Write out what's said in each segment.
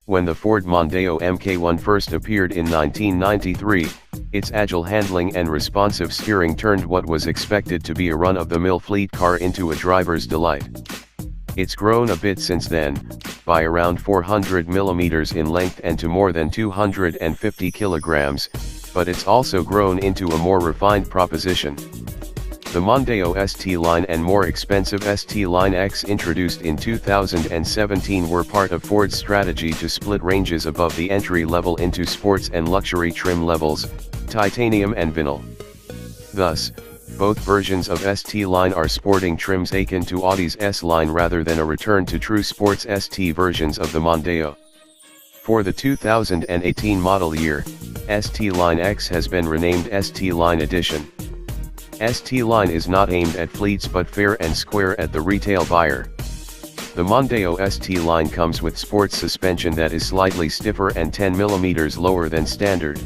When the Ford Mondeo Mk1 first appeared in 1993, its agile handling and responsive steering turned what was expected to be a run-of-the-mill fleet car into a driver's delight. It's grown a bit since then, by around 400 mm in length and to more than 250 kilograms, but it's also grown into a more refined proposition. The Mondeo ST-Line and more expensive ST-Line X introduced in 2017 were part of Ford's strategy to split ranges above the entry level into sports and luxury trim levels, titanium and vinyl. Thus, both versions of ST-Line are sporting trims akin to Audi's S-Line rather than a return to true sports ST versions of the Mondeo. For the 2018 model year, ST-Line X has been renamed ST-Line Edition. ST-Line is not aimed at fleets but fair and square at the retail buyer. The Mondeo ST-Line comes with sports suspension that is slightly stiffer and 10 mm lower than standard.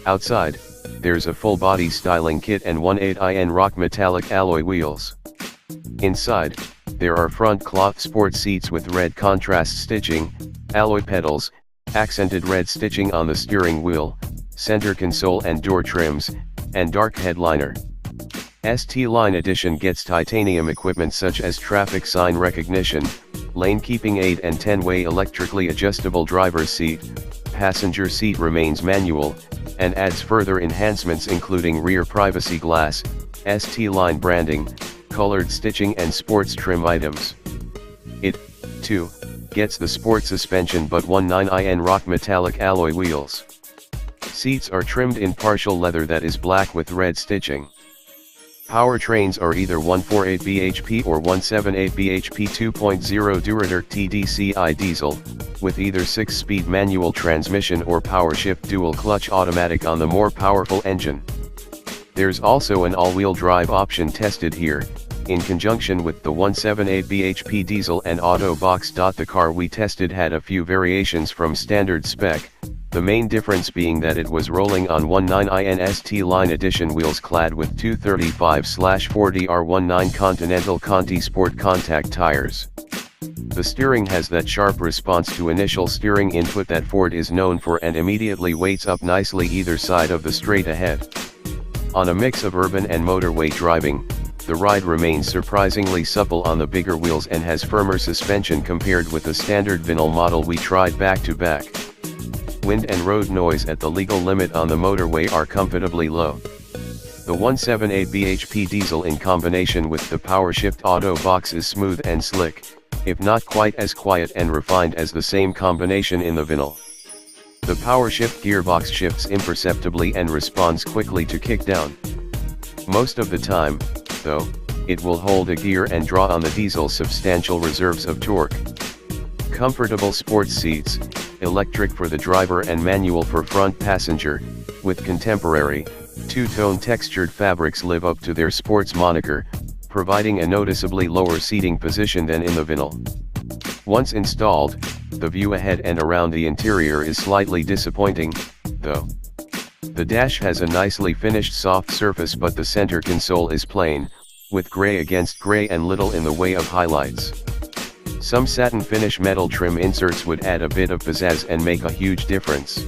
Outside, there's a full-body styling kit and 1/8 in rock metallic alloy wheels. Inside, there are front cloth sport seats with red contrast stitching, alloy pedals, accented red stitching on the steering wheel, center console and door trims, and dark headliner. ST-Line Edition gets titanium equipment such as traffic sign recognition, lane keeping aid and 10-way electrically adjustable driver's seat. Passenger seat remains manual, and adds further enhancements including rear privacy glass, ST-Line branding, colored stitching and sports trim items. It, too, gets the sport suspension but 1/9 in rock metallic alloy wheels. Seats are trimmed in partial leather that is black with red stitching. Powertrains are either 148 bhp or 178 bhp 2.0 Duradirk TDCi diesel, with either 6-speed manual transmission or PowerShift dual-clutch automatic on the more powerful engine. There's also an all-wheel drive option tested here, in conjunction with the 178 bhp diesel and auto box. The car we tested had a few variations from standard spec, the main difference being that it was rolling on 1/9 in ST-Line Edition wheels clad with 235/40 R19 Continental Conti Sport contact tires. The steering has that sharp response to initial steering input that Ford is known for and immediately weights up nicely either side of the straight ahead. On a mix of urban and motorway driving, the ride remains surprisingly supple on the bigger wheels and has firmer suspension compared with the standard vinyl model we tried back to back. Wind and road noise at the legal limit on the motorway are comfortably low. The 178 bhp diesel in combination with the PowerShift auto box is smooth and slick, if not quite as quiet and refined as the same combination in the vinyl. The PowerShift gearbox shifts imperceptibly and responds quickly to kickdown. Most of the time, though, it will hold a gear and draw on the diesel's substantial reserves of torque. Comfortable sports seats, electric for the driver and manual for front passenger, with contemporary, two-tone textured fabrics live up to their sports moniker, providing a noticeably lower seating position than in the vinyl. Once installed, the view ahead and around the interior is slightly disappointing, though. The dash has a nicely finished soft surface but the center console is plain, with gray against gray and little in the way of highlights. Some satin finish metal trim inserts would add a bit of pizzazz and make a huge difference.